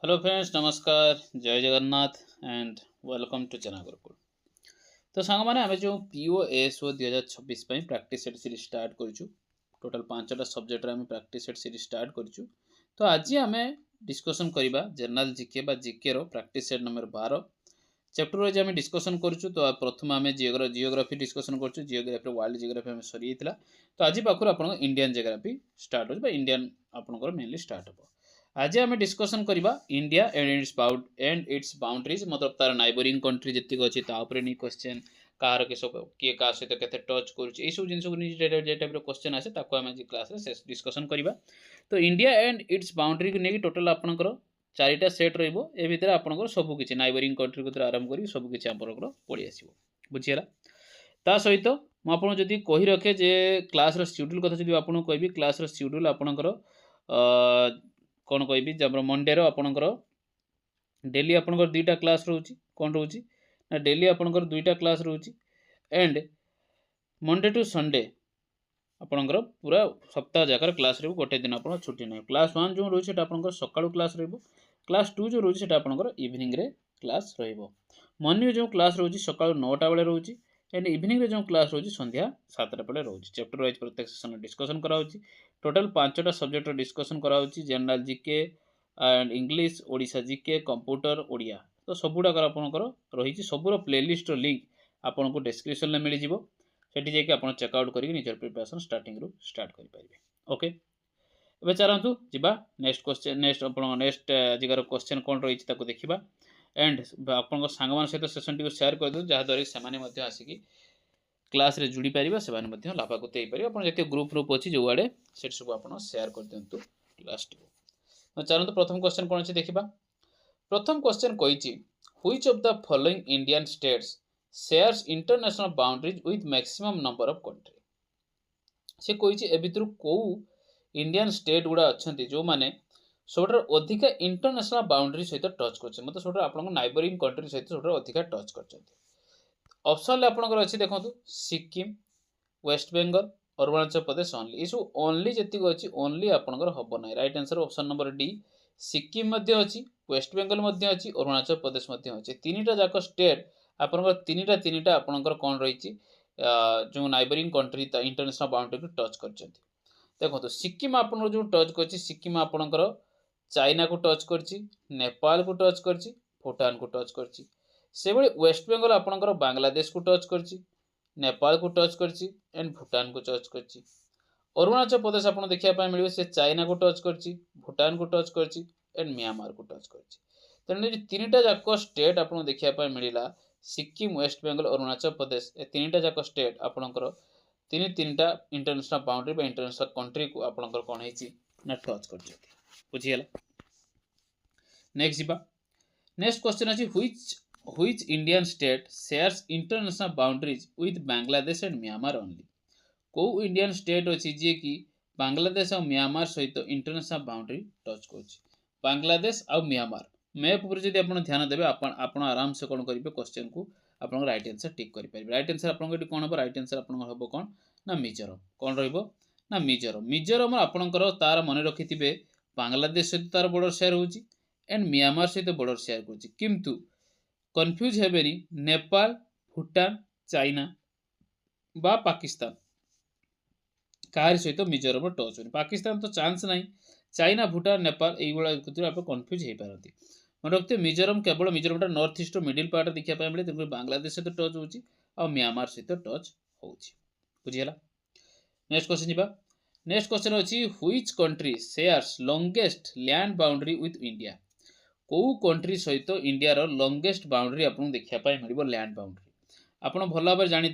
Hello friends, नमस्कार, जय Jagannath and welcome to चना गुरुकुल। तो सांग मैंने आम जो PO S O 2026 practice set series start करूँ। टोटल 5टा सब्जेक्ट आम प्रैक्टिस सेट सीरीज स्टार्ट करूँ। तो आज आम डिस्कसन करवा जनरल जीके बा जीके रो practice set number 12 chapter wise आम डिस्कसन करूँ। तो प्रथम आम जियोग्राफी डिस्कसन करूँ। जियोग्राफी वर्ल्ड जियोग्राफी आम सरी जाता। तो आज पाखर आप इंडियन जियोग्राफी स्टार्ट हो इंडियन आपंकर मेनली स्टार्ट हो। आज आम डिस्कसन करवा इंडिया एंड इट्स बाउंड्रीज मतलब तार नाइबरिंग कंट्री जी अच्छी नहीं क्वेश्चन कार किए का सहित के टच करुच्चे सब जिन टाइप क्वेश्चन आसे आम आज क्लास डिस्कसन करवा। तो इंडिया एंड इट्स बाउंड्री को लेकिन टोटाल आपंकर 4टा सेट भितर आपंकर सबकि नाइबरिंग कंट्री को आरंभ कर सबकि आपंकर पड़ी आस बुझीगला। ता सहित मुझे कही रखे जे क्लास शेड्यूल कथा जो आपको कहि क्लास शेड्यूल आपंकर कौन कहि जब मंडे आपंकर डेली आपंकर 2टा क्लास रोचे कौन रोचे ना डेली आपंकर 2टा क्लास रोचे एंड मंडे टू संडे आपंकर पूरा सप्ताह जाकर क्लास रो गोटे दिन आप छुट्टी ना। क्लास 1 जो रोचे आपंकर सकाळु क्लास रहिबो। क्लास 2 जो रोचे आपंकर इवनिंग रे क्लास रहिबो। मॉर्निंग जो क्लास रोचे सकाळु 9टा बेले रोचे एंड इवनिंग रे जो क्लास रोचे संध्या 7टा बेले रोचे। चैप्टर वाइज प्रत्येक सेशन डिस्कशन कराउची। टोटल 5टा सब्जेक्ट डिस्कशन कराउची general GK and English Odisha GK computer Odia. तो सबुडाक आपंकर रही सबूर प्लेलिस्ट लिंक आपको डिस्क्रिप्शन में मिल जाव सेठी जाकि आप चेकआउट कर निजर प्रिपरेशन स्टार्टिंग रू स्टार्ट करेंगे। ओके एबे चलतु जीवा नेक्स्ट क्वेश्चन नेक्स्ट जगार क्वेश्चन कौन रही देखा एंड आप सांग सहित सेशन टी सेयार कर दो जहाँद्वारा से आसिक क्लास रे जुड़ी पारे से लाभान्वित हो पारे। आप ग्रुप ग्रुप अच्छी जो आड़े से सब आप सेयार कर दिंतु क्लास टी। तो चलते प्रथम क्वेश्चन कौन अच्छी देखा। प्रथम क्वेश्चन कही which of the following Indian states shares international boundaries with maximum number of country. से कही ए भितर कौ इंडियन स्टेट गुड़ा अच्छा जो मैंने सब अधिका इंटरनेशनल बाउंड्री सहित टच कर मतलब सब आप नाइबरिंग कंट्री सहित सब अधिका टच कर। ऑप्शन आपंकर अच्छी देखो सिक्किम वेस्ट बेंगल अरुणाचल प्रदेश ओनली ये सब ओनली जी अच्छी ओनली आपंकर हम ना। Right answer option number D Sikkim अच्छी वेस्ट बेंगल अच्छी अरुणाचल प्रदेश अच्छी 3टा जाक स्टेट आपंकर 3टा आपंकर कौन रही जो नाइबरिंग कंट्री इंटरनेशनल बाउंड्री को टच कर। देखो सिक्किम आप जो टच कर सिक्किम आपंकर चाइना को टच कर नेपाल को टच कर भूटान को टच कर वेस्ट बेंगल आपंकर बांग्लादेश को टच कर नेपाल को टच कर एंड भूटान को टच कर। अरुणाचल प्रदेश आप देखा मिले से चाइना को टच कर भूटान को टच कर एंड म्यांमार को टच कर। तेणु 3टा जाक स्टेट आपको देखा मिलला सिक्किम वेस्ट बेंगल अरुणाचल प्रदेश ए 3टा जाक स्टेट आपंकर 3टा इंटरनेशनल बाउंड्री इंटरनेशनल कंट्री को आपंकर कौन है टच कर बुझीगला। नेक्स्ट जीवा नेक्स्ट क्वेश्चन अच्छी which Indian state shares international boundaries with Bangladesh and Myanmar only. कौ इंडियन स्टेट अच्छी जी कि बांग्लादेश और म्यांमार सहित इंटरनेशनल बाउंड्री टच कर। बांग्लादेश और म्यांमार मैप पर जब आप ध्यान देवे आप आराम से कौन करेंगे क्वेश्चन को आप राइट आंसर टिक करेंगे। राइट आंसर आप कौन हम राइट आंसर आप हम कौन ना मिजोरम कौन रहा मिजोरम। मिजोरम आपंकर तार मन रखि थे बांग्लादेश सहित तार बॉर्डर शेयर होची एंड म्यांमार सहित बॉर्डर शेयर कर किंतु कन्फ्यूज हेबेनी नेपाल भूटान चाइना बा पाकिस्तान कहार सहित मिजोरम टच हो पाकिस्तान तो चांस ना चाइना भूटान नेपाल ये आप कन्फ्यूज हो पारती। मन रखते मिजोरम केवल मिजोरमटा नॉर्थ ईस्ट मिडिल पार्ट देखा मिले तेनाली बांग्लादेश सहित टच हो म्यांमार सहित टच हो बुझीगला। नेक्स्ट क्वेश्चन जीवा नेक्स्ट क्वेश्चन अच्छी which country shares longest land boundary with India. कौ कंट्री सहित इंडिया लॉन्गेस्ट बाउंड्री आपको देखा मिल लैंड बाउंड्री आप भल भाव जानी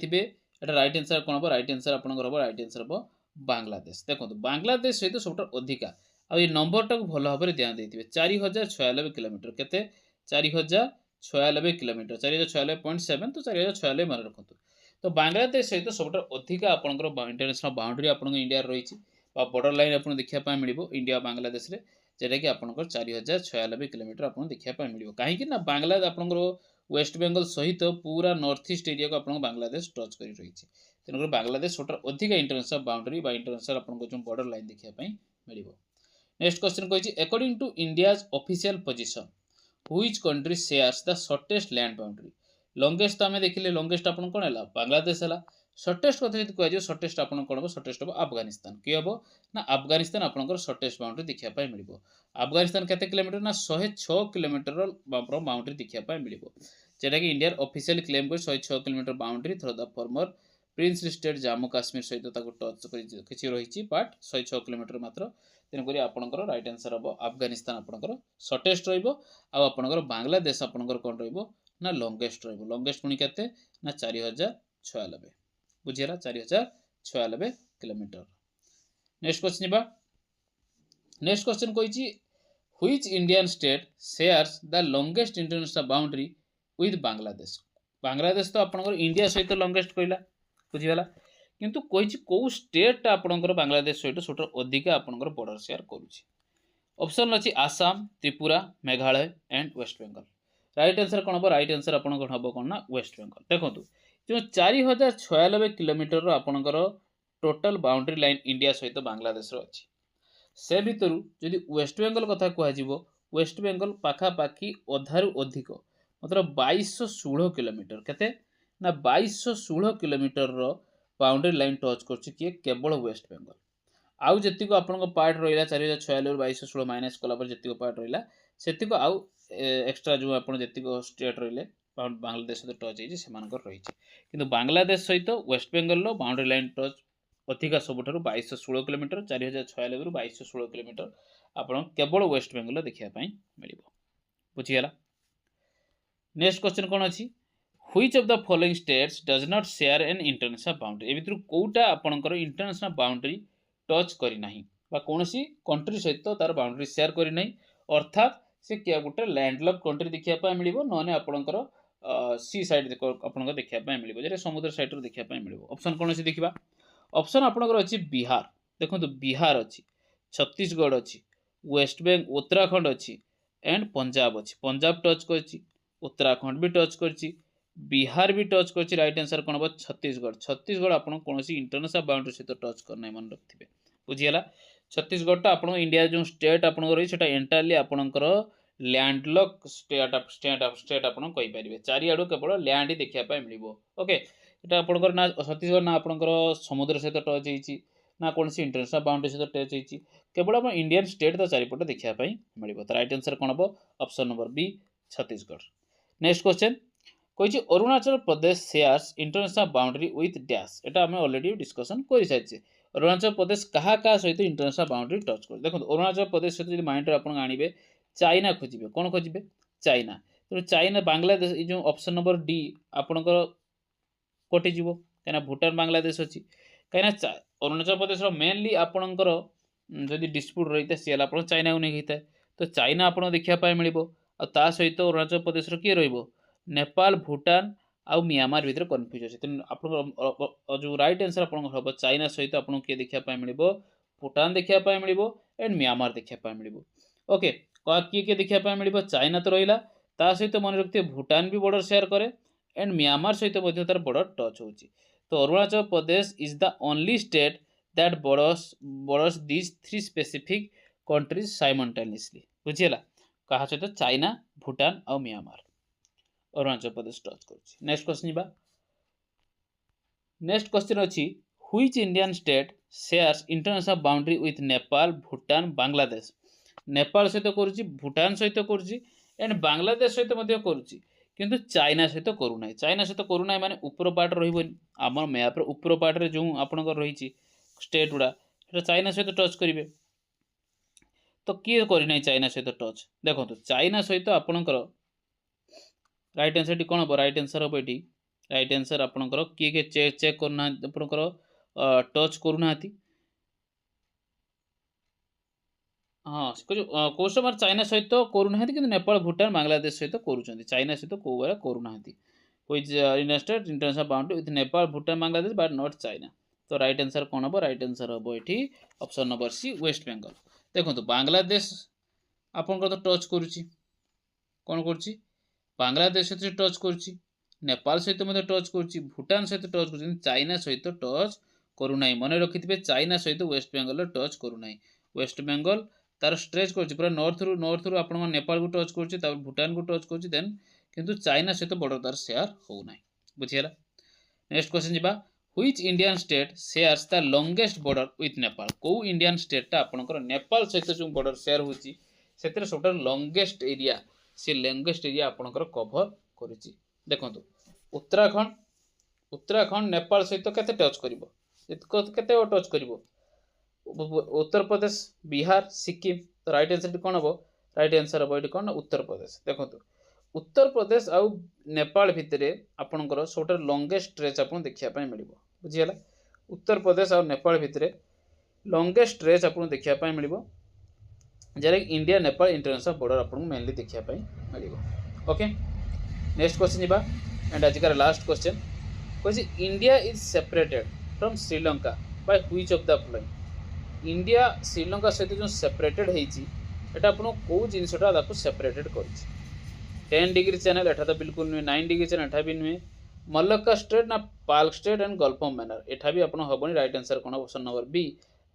राइट आंसर कौन हम राइट आंसर आप राइट आंसर हम बांग्लादेश। देखो बांग्लादेश सहित सब अधिका आ ये नंबर टाक भल भाव ध्यान देते 4096 किलोमीटर के 4096 किलोमीटर 4096.7 तो 4096 मन रखु। तो बांग्लादेश सहित सब अधिका आपंकर इंटरनेशनल बाउंड्री आप इंडिया रही बॉर्डर लाइन आपको देखा मिल इंडिया बांग्लादेश में जेटा कि आपंकर 4096 किलोमीटर आपको देखा मिल कहीं बांग्लादेश आपंकर वेस्ट बेंगल सहित पूरा नॉर्थ ईस्ट एरिया को आप बांग्लादेश टच कर रही है। तेणुक बांग्लादेश सब अधिक इंटरनेशनल बाउंड्री इंटरनेशनल आपको जो बॉर्डर लाइन देखा मिल। नेक्स्ट क्वेश्चन कही according to India's official position which country shares the shortest land boundary longest तो आम देखिले लॉन्गेस्ट आपन कौन है बांग्लादेश है शॉर्टेस्ट कथा जी कह शॉर्टेस्ट आपन कौन हम शॉर्टेस्ट हम अफगानिस्तान किए हम ना अफगानिस्तान आपंकर शॉर्टेस्ट बाउंड्री देखा मिल अफगानिस्तान केते किलोमीटर ना 106 किलोमीटर बाउंड्री देखा मिल जेटा कि इंडिया ऑफिशियल क्लेम कर 106 kilometre boundary through the former Prince state Jammu Kashmir सहित टच किसी रही बट 106 किलोमीटर मात्र तेणुक आपंकर रईट आंसर हम अफगानिस्तान आपंकर शॉर्टेस्ट रहा बांग्लादेश आपंकर कौन रहा लंगेस्ट लंगेस्ट पुणी के 4096 बुझीगला 4096 kilometre. Next question next question कही which Indian state shares the longest international boundary with Bangladesh Bangladesh तो आपंकर इंडिया सहित लॉन्गेस्ट कहला बुझीगला किंतु कही कौ स्टेट आपंकर बांग्लादेश सहित सब अधिका आपंकर बॉर्डर शेयर करुच्ची ऑप्शन अच्छी Assam Tripura Meghalaya and West Bengal right answer कौन हम राइट आंसर आप हम कौन ना वेस्ट बेंगल देखो जो 4096 किलोमीटर आपणकर टोटल बाउंड्री लाइन इंडिया सहित बांग्लादेश अच्छी से भितर जदि वेस्ट बेंगल कथा कह वेस्ट बेंगल पाखापाखि अधारू अधिक मतलब 2216 किलोमीटर केते ना 2216 किलोमीटर बाउंड्री लाइन टच कर केवल वेस्ट बेंगल आउ जी आप पार्ट रहा 4096 2216 माइनस कलापर जी पार्ट रहा से आउ एक्सट्रा जो आप स्टेट रही बांग्लादेश सहित टच होती कि बांग्लादेश सहित waste Bengal boundary line touch अधिका सबुठ 2216 किलोमीटर 4096 रु 2216 किलोमीटर आप केवल वेस्ट बेंगल देखापी मिल बुझीगला। नेक्स्ट क्वेश्चन कौन अच्छी which of the following states does not share an international boundary ए भितर कौटा आपंकर इंटरनेशनल बाउंड्री टच करना कौन कंट्री सहित तार बाउंड्री शेयर करना अर्थात से क्या गोटे लैंडलॉक कंट्री देखापी मिल ना आपंकर सी साइड आप देखापी मिल जो समुद्र साइड देखापी मिल ऑप्शन कौन अच्छी देखा ऑप्शन आपंकर अच्छी बिहार देखो बिहार अच्छी छत्तीसगढ़ अच्छी वेस्ट बेंगल उत्तराखंड अच्छी एंड पंजाब अच्छी पंजाब टच कर उत्तराखंड भी टच कर बिहार भी टच कर राइट आंसर कौन हम छत्तीसगढ़ छत्तीसगढ़ आप कौन इंटरनेशनल बाउंड्री सहित टच करना मन रखिए बुझीगला छत्तीसगढ़ आपन इंडिया जो स्टेट आप रही एंटायरली आपंकर लैंडलॉक स्टेट आप कहींपारे चारिआड़ केवल लैंड ही देखापी मिल ओके ये आपंकर ना छत्तीसगढ़ ना आपंकर समुद्र सहित टच होती ना कौन इंटरनेशनल बाउंड्री सहित टच होती केवल आप इंडियन स्टेट तो चारिपट देखापी मिल तो राइट आंसर कौन हम option number B Chhattisgarh. Next question कही Arunachal Pradesh shares international boundary with dash एटा आम ऑलरेडी डिस्कसन कर सारी अरुणाचल प्रदेश क्या सहित इंटरनेशनल बाउंड्री टच कर देखो अरुणाचल प्रदेश सहित जो माइंड आप आणवे चाइना खोजे कौन खोजे चाइना तो चाइना बांग्लादेश ये जो ऑप्शन नंबर डी आपंकर कटिज कहीं भूटान बांग्लादेश अच्छी कहीं अरुणाचल प्रदेश मेनली आपंकर जदि डिस्प्यूट रही है सी आप चाइना को नहीं था तो चाइना आप देखापी मिल आ सहित अरुणाचल प्रदेश किए नेपाल भूटान आउ म्यांमार भितर कन्फ्यूज अच्छे तेणु आप जो राइट आंसर आप हम चाइना सहित आपको किए देखापी मिल भूटान देखापी मिल एंड म्यांमार देखापी मिल ओके किए किए देखापी मिल चाइना तो रहा ता सहित मन रखिए भूटान भी बॉर्डर शेयर करे एंड म्यांमार सहित तार बॉर्डर टच हो तो Arunachal Pradesh is the only state that borders these 3 specific countries simultaneously बुझीगला क्या सहित चाइना भूटान और म्यांमार अरुणाचल प्रदेश टच कर। नेक्स्ट क्वेश्चन नेक्स्ट क्वेश्चन अच्छी which Indian state shares international boundary with Nepal Bhutan Bangladesh Nepal सहित करुच्ची भूटान सहित करुच्ची एंड बांग्लादेश सहित करुच्ची किंतु चाइना सहित करूना चाइना सहित करूना माने ऊपर पार्ट रही आम मैप ऊपर पार्ट रे जो आपंकर रही स्टेट गुड़ा चाइना सहित टच करेंगे तो किए करना चाइना सहित टच देखो चाइना सहित आपणकर राइट आंसर टी कौन हम राइट आंसर हम ये राइट आंसर आपणकर किए किए चेक करना आपणकर टच करूना हाँ कौन चाइना सहित करूना कि नेपाल भूटान बांग्लादेश सहित करूँ चाइना सहित कौ भाया करूना which Indian state international boundary with Nepal Bhutan Bangladesh but not China तो राइट आंसर कौन हम राइट आंसर हम ये option number C West Bengal देखो बांग्लादेश आपंकर तो टच करुच्ची कौन कर बांग्लादेश सहित टच करुच्ची नेपाल सहित टच करुच्ची भूटान सहित टच कर चाइना सहित टच करूना मन रखिथे चाइना सहित वेस्ट बेंगल टच करूना वेस्ट बेंगल तार स्ट्रेच कर पूरा नॉर्थ रु आप नेपाल को टच कर भूटान को टच कर देन किंतु चाइना सहित बॉर्डर तार शेयर होना बुझीगला। नेक्स्ट क्वेश्चन जीवा which Indian state shares the longest border with Nepal को इंडियन स्टेटा आपनकर नेपाल सहित जो बॉर्डर शेयर होची सेतिर सबटा लॉन्गेस्ट एरिया से लॉन्गेस्ट एरिया आपनकर कवर करूची देखंतु उत्तराखंड नेपाल सहित केते टच करिवो केते टच करिवो उत्तर प्रदेश बिहार सिक्किम तो राइट आंसर कौन हम राइट आंसर हम ये कौन उत्तर प्रदेश देखो उत्तर प्रदेश आउ नेपाल भितर आपणकर सब लॉन्गेस्ट स्ट्रेच आप देखा मिल बुझीगला उत्तर प्रदेश आउ नेपाल भितर लॉन्गेस्ट स्ट्रेच आप देखा मिल जरा इंडिया नेपाल इंटरनेशनल बॉर्डर आपको मेनली देखा मिल ओके। नेक्स्ट क्वेश्चन जीवा एंड आजिकार लास्ट क्वेश्चन कह India is separated from Sri Lanka by which of the following India Sri Lanka सहित जो सेपरेटेड होता आपको कौ जिनसा सेपरेटेड कर 10 डिग्री चैनल एटा तो बिल्कुल नुहे 9 डिग्री चैनल एटा भी नुहे मलक्का स्टेट ना Palk strait and gulf of Mannar एटा भी आपन हबनी राइट आंसर कौन option number B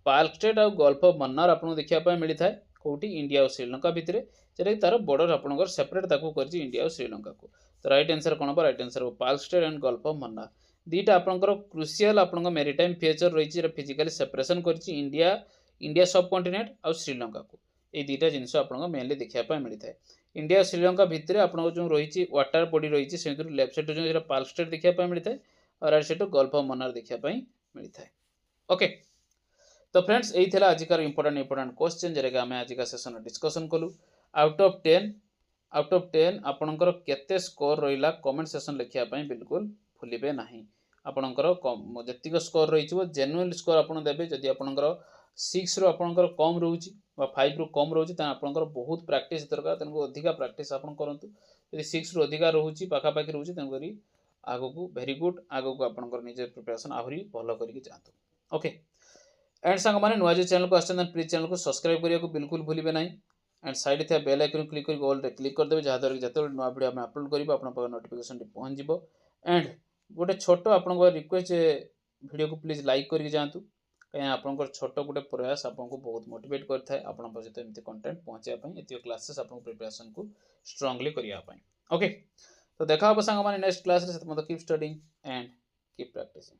Palk strait और गल्फ ऑफ मन्नार आपको देखा मिलता है कौटी इंडिया और श्रीलंका भितर जैसे तार बॉर्डर आपंकर सेपरेट कर इंडिया और श्रीलंका को तो राइट आंसर कौन हम right answer park strait and gulf of Mannar दुईटा आपंकर क्रुशियल आप मेरीटाइम फीचर रही फिजिकली सेपरेशन कर इंडिया सब कॉन्टिनेंट और श्रीलंका को ये दुईटा जिनस आपको मेनली देखा मिलता है इंडिया और श्रीलंका भितर आप जो रही वाटर बॉडी रही से लेफ्ट साइड जो पार्क स्टेट देखा मिलता है और right side gulf of Mannar देखा मिलता है ओके। तो फ्रेंड्स यही था आजिकार इंपोर्टेंट क्वेश्चन जरा आम आज सेसन डिस्कसन कलु आउट ऑफ 10 आपणकर केते स्कोर रहा कमेंट सेक्शन लिखापी बिल्कुल भूलिबे नहीं आपणकर जी स्कोर रही जेन्युइन स्कोर आप देते जदि आपणकर 6 रु आपणकर कम रोचे 5 रु कम रोचे आपणकर बहुत प्रैक्टिस दरकार तेणु अधिका प्रैक्टिस आप करूँ यदि 6 रु अधिका रोचे पाखापाखि रोचे तेणुक आगू वेरी गुड आगू आपणकर निज प्रिपरेशन आहरी भल करके जातु ओके। एंड सांग मैंने नुआ जो चैनल को आसान प्लीज चैनल को सब्सक्राइब करने को बिल्कुल भूलिए ना एंड साइड थे बेल आइकन क्लिक कर ऑल रे क्लिक करदे जहाँद्वारा कि जो नुआ वीडियो आम अपलोड करूँ आप नोटिफिकेशन पहुँच जाव एंड गोटे छोट आप रिक्वेस्ट वीडियो को प्लीज लाइक करके जातु कहीं आपंकर छोट गोटे प्रयास आपको बहुत मोटिवेट करता है आप सहित एमती कंटेंट पहुँचापी ये क्लासेस आप प्रिपरेशन को स्ट्रांगली करने ओके। तो देखा हम सांग मैंने next class keep studying and keep practising.